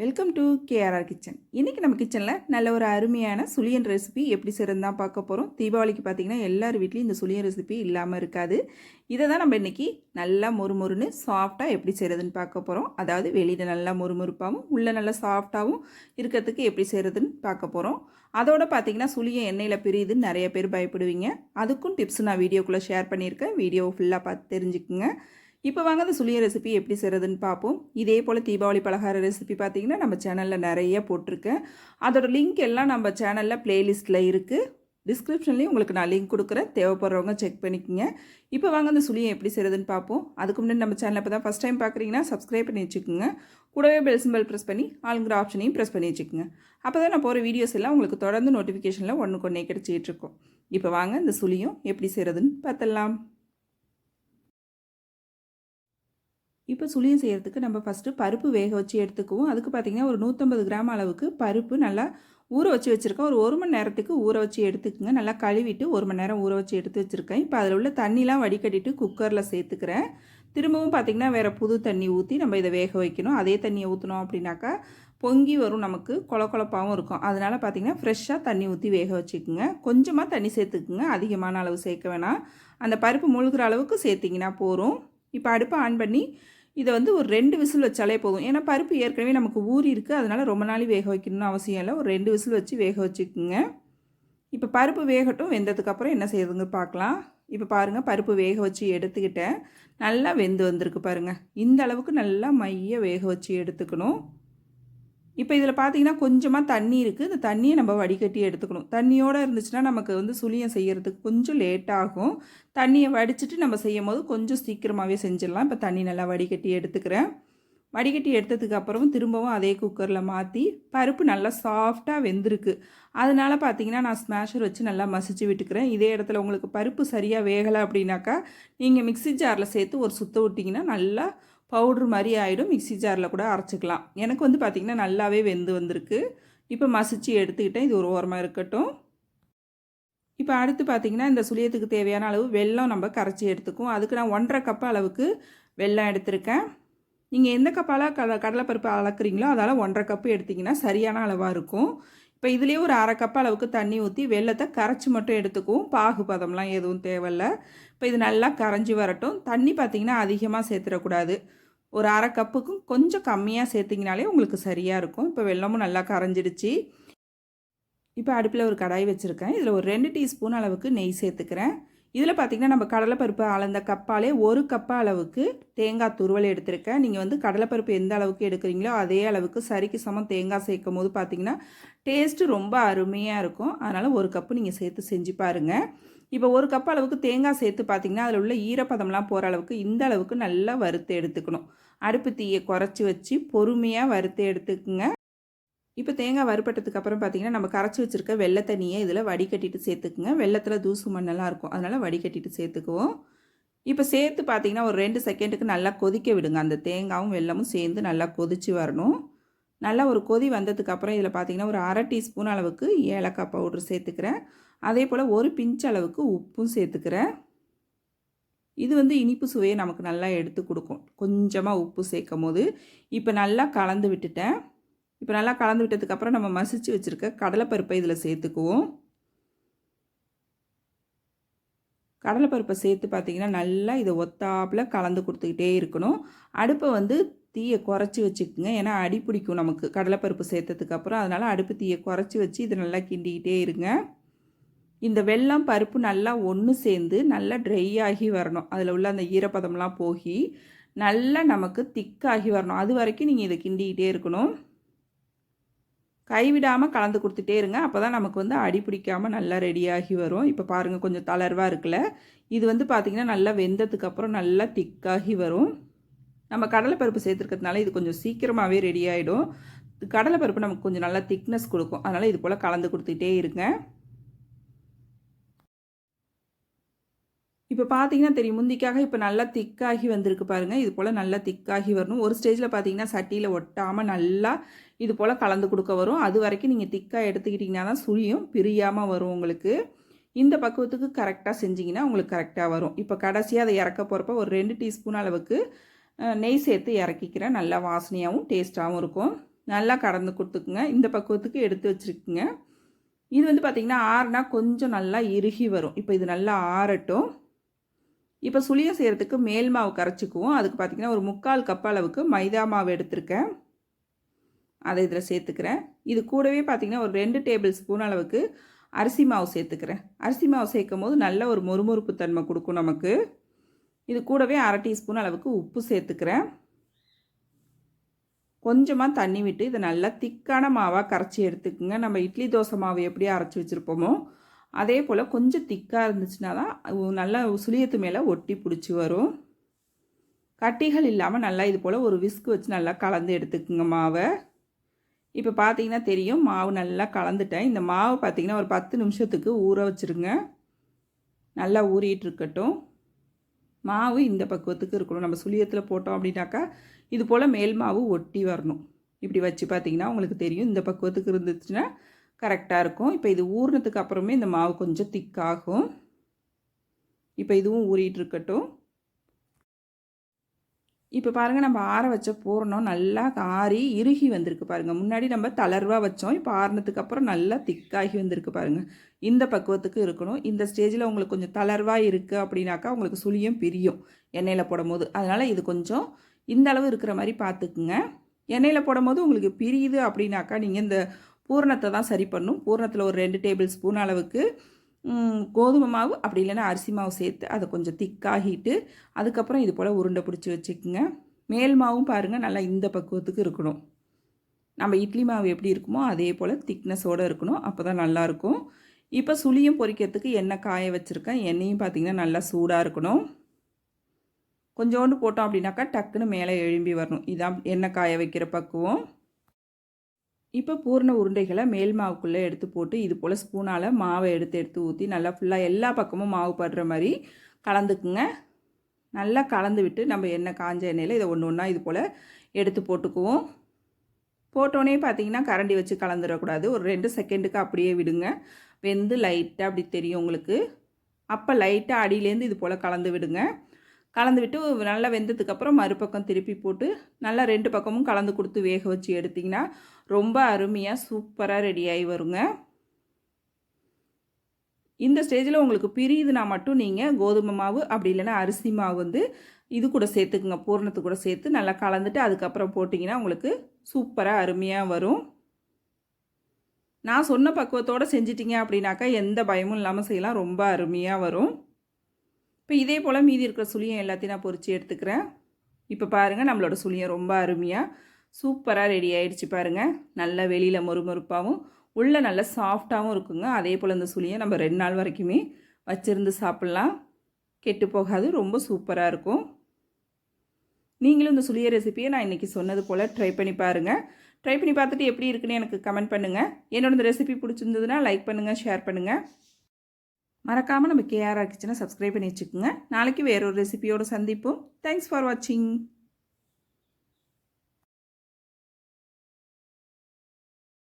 Welcome to KRR kitchen. இன்றைக்கி நம்ம கிச்சனில் நல்ல ஒரு அருமையான சுழியன் ரெசிபி எப்படி செய்கிறது தான் பார்க்க போகிறோம். தீபாவளிக்கு பார்த்திங்கன்னா எல்லார் வீட்லேயும் இந்த சுழியன் ரெசிபி இல்லாமல் இருக்காது. இதை தான் நம்ம இன்றைக்கி நல்லா மொறுமொறுன்னு சாஃப்டாக எப்படி செய்கிறதுன்னு பார்க்க போகிறோம். அதாவது வெளியில் நல்லா மொறுமொறுப்பாகவும் உள்ளே நல்லா சாஃப்டாகவும் இருக்கிறதுக்கு எப்படி செய்கிறதுன்னு பார்க்க போகிறோம். அதோடு பார்த்திங்கன்னா சுழியன் எண்ணெயில் பிரியுதுன்னு நிறைய பேர் பயப்படுவீங்க. அதுக்கும் டிப்ஸ் நான் வீடியோக்குள்ளே ஷேர் பண்ணியிருக்கேன். வீடியோவை ஃபுல்லாக பார்த்து தெரிஞ்சுக்குங்க. இப்போ வாங்க அந்த சுழியன் ரெசிபி எப்படி செய்கிறதுன்னு பார்ப்போம். இதே போல் தீபாவளி பலகார ரெசிபி பார்த்திங்கன்னா நம்ம சேனலில் நிறைய போட்டிருக்கேன். அதோட லிங்க் எல்லாம் நம்ம சேனலில் ப்ளேலிஸ்ட்டில் இருக்குது. டிஸ்கிரிப்ஷன்லேயும் உங்களுக்கு நான் லிங்க் கொடுக்குறேன், தேவைப்படுறவங்க செக் பண்ணிக்கோங்க. இப்போ வாங்க அந்த சுழியன் எப்படி செய்கிறதுன்னு பார்ப்போம். அதுக்கு முன்னாடி நம்ம சேனலை இப்போ தான் ஃபஸ்ட் டைம் பார்க்குறீங்கன்னா சப்ஸ்கிரைப் பண்ணி வச்சுக்கோங்க. கூடவே பெல் சிம்பல் ப்ரெஸ் பண்ணி ஆளுங்கிற ஆப்ஷனையும் ப்ரெஸ் பண்ணி வச்சுக்கோங்க. அப்போ தான் நான் போகிற வீடியோஸ் எல்லாம் உங்களுக்கு தொடர்ந்து நோட்டிஃபிகேஷனில் ஒன்றுக்கு ஒன்றே கிடச்சிட்டு இருக்கும். இப்போ வாங்க இந்த சுழியம் எப்படி செய்கிறதுன்னு பார்த்துடலாம். இப்போ சுழியம் செய்கிறதுக்கு நம்ம ஃபஸ்ட்டு பருப்பு வேக வச்சு எடுத்துக்குவோம். அதுக்கு பார்த்திங்கன்னா ஒரு 150 கிராம் அளவுக்கு பருப்பு நல்லா ஊற வச்சு வச்சுருக்கேன். ஒரு மணி நேரத்துக்கு ஊற வச்சு எடுத்துக்கோங்க. நல்லா கழுவிட்டு 1 மணி நேரம் ஊற வச்சு எடுத்து வச்சுருக்கேன். இப்போ அதில் உள்ள தண்ணிலாம் வடிகட்டிட்டு குக்கரில் சேர்த்துக்கிறேன். திரும்பவும் பார்த்திங்கன்னா வேறு புது தண்ணி ஊற்றி நம்ம இதை வேக வைக்கணும். அதே தண்ணியை ஊற்றினோம் அப்படின்னாக்கா பொங்கி வரும், நமக்கு கொழப்பாகவும் இருக்கும். அதனால் பார்த்திங்கன்னா ஃப்ரெஷ்ஷாக தண்ணி ஊற்றி வேக வச்சுக்கோங்க. கொஞ்சமாக தண்ணி சேர்த்துக்குங்க, அதிகமான அளவு சேர்க்க வேணாம். அந்த பருப்பு முழுகிற அளவுக்கு சேர்த்திங்கன்னா போதும். இப்போ அடுப்பை ஆன் பண்ணி இதை வந்து ஒரு 2 விசில் வச்சாலே போதும். ஏன்னா பருப்பு ஏற்கனவே நமக்கு ஊறி இருக்குது, அதனால் ரொம்ப நாள் வேக வைக்கணும்னு அவசியம் இல்லை. ஒரு 2 விசில் வச்சு வேக வச்சுக்குங்க. இப்போ பருப்பு வேகட்டும். வெந்ததுக்கப்புறம் என்ன செய்யுதுங்க பார்க்கலாம். இப்போ பாருங்கள், பருப்பு வேக வச்சு எடுத்துக்கிட்டேன். நல்லா வெந்து வந்திருக்கு பாருங்கள். இந்த அளவுக்கு நல்லா மைய வேக வச்சு எடுத்துக்கணும். இப்போ இதில் பார்த்தீங்கன்னா கொஞ்சமாக தண்ணி இருக்குது. இந்த தண்ணியை நம்ம வடிகட்டி எடுத்துக்கணும். தண்ணியோடு இருந்துச்சுன்னா நமக்கு வந்து சுழியம் செய்கிறதுக்கு கொஞ்சம் லேட் ஆகும். தண்ணியை வடிச்சிட்டு நம்ம செய்யும் போது கொஞ்சம் சீக்கிரமாகவே செஞ்சிடலாம். இப்போ தண்ணி நல்லா வடிகட்டி எடுத்துக்கிறேன். வடிகட்டி எடுத்ததுக்கு அப்புறம் திரும்பவும் அதே குக்கரில் மாற்றி பருப்பு நல்லா சாஃப்டாக வெந்திருக்கு. அதனால் பார்த்தீங்கன்னா நான் ஸ்மாஷர் வச்சு நல்லா மசிச்சு விட்டுக்கிறேன். இதே இடத்துல உங்களுக்கு பருப்பு சரியாக வேகலை அப்படின்னாக்கா நீங்கள் மிக்ஸி ஜாரில் சேர்த்து ஒரு சுத்த விட்டிங்கன்னா நல்லா பவுட்ரு மாதிரி ஆகிடும். மிக்ஸி ஜாரில் கூட அரைச்சிக்கலாம். எனக்கு வந்து பார்த்திங்கன்னா நல்லாவே வெந்து வந்திருக்கு. இப்போ மசிச்சு எடுத்துக்கிட்டேன். இது ஒரு ஓரமாக இருக்கட்டும். இப்போ அடுத்து பார்த்திங்கன்னா இந்த சுழியத்துக்கு தேவையான அளவு வெல்லம் நம்ம கரைச்சி எடுத்துக்குவோம். அதுக்கு நான் 1.5 கப் அளவுக்கு வெல்லம் எடுத்திருக்கேன். நீங்கள் எந்த கப்பால் கடலைப்பருப்பு அளக்குறீங்களோ அதால் 1.5 கப்பு எடுத்திங்கன்னா சரியான அளவாக இருக்கும். இப்போ இதுலேயே ஒரு 1/2 கப் அளவுக்கு தண்ணி ஊற்றி வெல்லத்தை கரைச்சி மட்டும் எடுத்துக்குவோம். பாகு பதம்லாம் எதுவும் தேவையில்லை. இப்போ இது நல்லா கரைஞ்சி வரட்டும். தண்ணி பார்த்திங்கன்னா அதிகமாக சேர்த்துடக்கூடாது. ஒரு 1/2 கப்புக்கும் கொஞ்சம் கம்மியாக சேர்த்திங்கனாலே உங்களுக்கு சரியாக இருக்கும். இப்போ வெல்லமும் நல்லா கரைஞ்சிடுச்சு. இப்போ அடுப்பில் ஒரு கடாய் வச்சுருக்கேன். இதில் ஒரு 2 டீஸ்பூன் அளவுக்கு நெய் சேர்த்துக்கிறேன். இதில் பார்த்திங்கன்னா நம்ம கடலைப்பருப்பு அளந்த கப்பாலே 1 கப் அளவுக்கு தேங்காய் துருவல் எடுத்திருக்கேன். நீங்கள் வந்து கடலைப்பருப்பு எந்த அளவுக்கு எடுக்கிறீங்களோ அதே அளவுக்கு சரிக்கு சமம் தேங்காய் சேர்க்கும் போது பார்த்திங்கன்னா டேஸ்ட்டு ரொம்ப அருமையாக இருக்கும். அதனால் 1 கப்பு நீங்கள் சேர்த்து செஞ்சு பாருங்கள். இப்போ 1 கப் அளவுக்கு தேங்காய் சேர்த்து பார்த்திங்கன்னா அதில் உள்ள ஈரப்பதம்லாம் போகிற அளவுக்கு இந்த அளவுக்கு நல்லா வறுத்து எடுத்துக்கணும். அடுப்பு தீயை குறைச்சி வச்சு பொறுமையாக வறுத்து எடுத்துக்குங்க. இப்போ தேங்காய் வறுபட்டதுக்கு அப்புறம் பார்த்திங்கன்னா நம்ம கரைச்சி வச்சுருக்க வெள்ளை தண்ணியை இதில் வடிகட்டிட்டு சேர்த்துக்குங்க. வெள்ளத்தில் தூசு மண்ணெல்லாம் இருக்கும், அதனால் வடிகட்டிட்டு சேர்த்துக்குவோம். இப்போ சேர்த்து பார்த்திங்கன்னா ஒரு 2 செகண்டுக்கு நல்லா கொதிக்க விடுங்க. அந்த தேங்காயும் வெல்லமும் சேர்ந்து நல்லா கொதித்து வரணும். நல்லா ஒரு கொதி வந்ததுக்கப்புறம் இதில் பார்த்திங்கன்னா ஒரு 1/2 டீஸ்பூன் அளவுக்கு ஏலக்காய் பவுட்ரு சேர்த்துக்கிறேன். அதே போல் ஒரு பிஞ்ச் அளவுக்கு உப்பும் சேர்த்துக்கிறேன். இது வந்து இனிப்பு சுவையை நமக்கு நல்லா எடுத்து கொடுக்கும், கொஞ்சமாக உப்பு சேர்க்கும் போது. இப்போ நல்லா கலந்து விட்டுட்டேன். இப்போ நல்லா கலந்து விட்டதுக்கப்புறம் நம்ம மசிச்சு வச்சுருக்க கடலைப்பருப்பை இதில் சேர்த்துக்குவோம். கடலைப்பருப்பை சேர்த்து பார்த்திங்கன்னா நல்லா இதை ஒத்தாப்பில் கலந்து கொடுத்துக்கிட்டே இருக்கணும். அடுப்பை வந்து தீயை குறைச்சி வச்சுக்குங்க. ஏன்னா அடி பிடிக்கும் நமக்கு கடலைப்பருப்பு சேர்த்ததுக்கப்புறம். அதனால் அடுப்பு தீயை குறைச்சி வச்சு இதை நல்லா கிண்டிக்கிட்டே இருங்க. இந்த வெல்லம் பருப்பு நல்லா ஒன்று சேர்ந்து நல்லா ட்ரை ஆகி வரணும். அதில் உள்ள அந்த ஈரப்பதம்லாம் போகி நல்லா நமக்கு திக்காகி வரணும். அது வரைக்கும் நீங்கள் இதை கிண்டிக்கிட்டே இருக்கணும். கைவிடாமல் கலந்து கொடுத்துட்டே இருங்க. அப்போ தான் நமக்கு வந்து அடி பிடிக்காமல் நல்லா ரெடியாகி வரும். இப்போ பாருங்கள், கொஞ்சம் தளர்வாக இருக்குல்ல. இது வந்து பார்த்திங்கன்னா நல்லா வெந்ததுக்கப்புறம் நல்லா திக்காகி வரும். நம்ம கடலைப்பருப்பு சேர்த்துருக்கிறதுனால இது கொஞ்சம் சீக்கிரமாகவே ரெடி ஆகிடும். கடலைப்பருப்பு நமக்கு கொஞ்சம் நல்லா திக்னஸ் கொடுக்கும். அதனால் இது போல் கலந்து கொடுத்துட்டே இருங்க. இப்போ பார்த்தீங்கன்னா தெரியும், முந்திக்காக இப்போ நல்லா திக்காகி வந்திருக்கு பாருங்கள். இது போல் நல்லா திக்காகி வரணும். ஒரு ஸ்டேஜில் பார்த்தீங்கன்னா சட்டியில் ஒட்டாமல் நல்லா இது போல் கலந்து கொடுக்க வரும். அது வரைக்கும் நீங்கள் திக்காக எடுத்துக்கிட்டிங்கன்னா தான் சுழியும் பிரியாமல் வரும் உங்களுக்கு. இந்த பக்குவத்துக்கு கரெக்டாக செஞ்சிங்கன்னா உங்களுக்கு கரெக்டாக வரும். இப்போ கடைசியாக அதை இறக்க போகிறப்ப ஒரு 2 டீஸ்பூன் அளவுக்கு நெய் சேர்த்து இறக்கிக்கிறேன். நல்லா வாசனையாகவும் டேஸ்ட்டாகவும் இருக்கும். நல்லா கலந்து கொடுத்துக்குங்க. இந்த பக்குவத்துக்கு எடுத்து வச்சுருக்குங்க. இது வந்து பார்த்திங்கன்னா ஆறுனா கொஞ்சம் நல்லா இறுகி வரும். இப்போ இது நல்லா ஆறட்டும். இப்போ சுழியம் செய்கிறதுக்கு மேல் மாவு கரைச்சிக்குவோம். அதுக்கு பார்த்திங்கன்னா ஒரு 3/4 கப் அளவுக்கு மைதா மாவு எடுத்திருக்கேன். அதை இதில் சேர்த்துக்கிறேன். இது கூடவே பார்த்திங்கன்னா ஒரு 2 டேபிள் ஸ்பூன் அளவுக்கு அரிசி மாவு சேர்த்துக்கிறேன். அரிசி மாவு சேர்க்கும் போது நல்ல ஒரு மொறுமொறுப்பு தன்மை கொடுக்கும் நமக்கு. இது கூடவே 1/2 டீஸ்பூன் அளவுக்கு உப்பு சேர்த்துக்கிறேன். கொஞ்சமாக தண்ணி விட்டு இதை நல்லா திக்கான மாவாக கரைச்சி எடுத்துக்குங்க. நம்ம இட்லி தோசை மாவு எப்படி அரைச்சி வச்சுருப்போமோ அதே போல் கொஞ்சம் திக்காக இருந்துச்சுன்னா தான் நல்லா சுழியத்து மேலே ஒட்டி பிடிச்சி வரும். கட்டிகள் இல்லாமல் நல்லா இது போல் ஒரு விஸ்க் வச்சு நல்லா கலந்து எடுத்துக்குங்க மாவை. இப்போ பார்த்தீங்கன்னா தெரியும் மாவு நல்லா கலந்துட்டேன். இந்த மாவு பார்த்திங்கன்னா ஒரு 10 நிமிஷத்துக்கு ஊற வச்சுருங்க. நல்லா ஊறிட்டு இருக்கட்டும். மாவு இந்த பக்குவத்துக்கு இருக்கணும். நம்ம சுழியத்தில் போட்டோம் அப்படின்னாக்கா இது போல் மேல் மாவு ஒட்டி வரணும். இப்படி வச்சு பார்த்திங்கன்னா உங்களுக்கு தெரியும் இந்த பக்குவத்துக்கு இருந்துச்சுன்னா கரெக்டாக இருக்கும். இப்போ இது ஊறினதுக்கு அப்புறமே இந்த மாவு கொஞ்சம் திக்காகும். இப்போ இதுவும் ஊறிட்டு இருக்கட்டும். இப்போ பாருங்கள் நம்ம ஆற வச்ச பூரணம் நல்லா ஆறி இறுகி வந்திருக்கு பாருங்கள். முன்னாடி நம்ம தளர்வாக வச்சோம். இப்போ ஆறினதுக்கு அப்புறம் நல்லா திக்காகி வந்திருக்கு பாருங்கள். இந்த பக்குவத்துக்கு இருக்கணும். இந்த ஸ்டேஜில் உங்களுக்கு கொஞ்சம் தளர்வாக இருக்குது அப்படின்னாக்கா உங்களுக்கு சுழியம் பிரியும் எண்ணெயில் போடும்போது. அதனால் இது கொஞ்சம் இந்த அளவு இருக்கிற மாதிரி பார்த்துக்குங்க. எண்ணெயில் போடும்போது உங்களுக்கு பிரியுது அப்படின்னாக்கா நீங்கள் இந்த பூரணத்தை தான் சரி பண்ணணும். பூரணத்தில் ஒரு 2 டேபிள் ஸ்பூன் அளவுக்கு கோதுமை மாவு அப்படி இல்லைன்னா அரிசி மாவு சேர்த்து அதை கொஞ்சம் திக்காகிட்டு அதுக்கப்புறம் இது போல் உருண்டை பிடிச்சி வச்சுக்குங்க. மேல் மாவும் பாருங்கள் நல்லா இந்த பக்குவத்துக்கு இருக்கணும். நம்ம இட்லி மாவு எப்படி இருக்குமோ அதே போல் திக்னஸோடு இருக்கணும். அப்போ தான் நல்லாயிருக்கும். இப்போ சுழியும் பொரிக்கிறதுக்கு எண்ணெய் காய வச்சுருக்கேன். எண்ணெயும் பார்த்திங்கன்னா நல்லா சூடாக இருக்கணும். கொஞ்சோண்டு போட்டோம் அப்படின்னாக்கா டக்குன்னு மேலே எழும்பி வரணும். இதான் எண்ணெய் காய வைக்கிற பக்குவம். இப்போ பூரண உருண்டைகளை மேல் மாவுக்குள்ளே எடுத்து போட்டு இது போல் ஸ்பூனால் மாவை எடுத்து ஊற்றி நல்லா ஃபுல்லாக எல்லா பக்கமும் மாவு படுற மாதிரி கலந்துக்குங்க. நல்லா கலந்து விட்டு நம்ம எண்ணெய் காஞ்ச எண்ணெயில் இதை ஒன்று ஒன்றா இது போல் எடுத்து போட்டுக்குவோம். போட்டோன்னே பார்த்திங்கன்னா கரண்டி வச்சு கலந்துடக்கூடாது. ஒரு 2 செகண்டுக்கு அப்படியே விடுங்க. வெந்து லைட்டாக அப்படி தெரியும் உங்களுக்கு. அப்போ லைட்டாக அடியிலேருந்து இது போல் கலந்து விடுங்க. கலந்து விட்டு நல்லா வெந்ததுக்கப்புறம் மறுபக்கம் திருப்பி போட்டு நல்லா 2 பக்கமும் கலந்து கொடுத்து வேக வச்சு எடுத்திங்கன்னா ரொம்ப அருமையாக சூப்பராக ரெடியாகி வருங்க. இந்த ஸ்டேஜில் உங்களுக்கு பிரியுதுனா மட்டும் நீங்கள் கோதுமை மாவு அப்படி இல்லைன்னா அரிசி மாவு வந்து இது கூட சேர்த்துக்குங்க. பூரணத்து கூட சேர்த்து நல்லா கலந்துட்டு அதுக்கப்புறம் போட்டிங்கன்னா உங்களுக்கு சூப்பராக அருமையாக வரும். நான் சொன்ன பக்குவத்தோடு செஞ்சிட்டிங்க அப்படின்னாக்கா எந்த பயமும் இல்லாமல் செய்யலாம். ரொம்ப அருமையாக வரும். இப்போ இதே போல் மீதி இருக்கிற சுழியம் எல்லாத்தையும் நான் பொரித்து எடுத்துக்கிறேன். இப்போ பாருங்கள் நம்மளோட சுழியம் ரொம்ப அருமையாக சூப்பராக ரெடி ஆகிடுச்சு பாருங்கள். நல்லா வெளியில் மொறுமொறுப்பாகவும் உள்ளே நல்லா சாஃப்டாகவும் இருக்குங்க. அதே போல் இந்த சுழியம் நம்ம 2 நாள் வரைக்குமே வச்சுருந்து சாப்பிட்லாம். கெட்டு போகாது. ரொம்ப சூப்பராக இருக்கும். நீங்களும் இந்த சுழிய ரெசிபியை நான் இன்றைக்கி சொன்னது போல் ட்ரை பண்ணி பாருங்கள். ட்ரை பண்ணி பார்த்துட்டு எப்படி இருக்குன்னு எனக்கு கமெண்ட் பண்ணுங்கள். என்னோட இந்த ரெசிபி பிடிச்சிருந்ததுன்னா லைக் பண்ணுங்கள், ஷேர் பண்ணுங்கள். மறக்காமல் நம்ம கேஆர்ஆர் கிச்சனை சப்ஸ்கிரைப் பண்ணி வச்சுக்கோங்க. நாளைக்கு வேறொரு ரெசிபியோடு சந்திப்போம். தேங்க்ஸ் ஃபார் வாட்சிங்.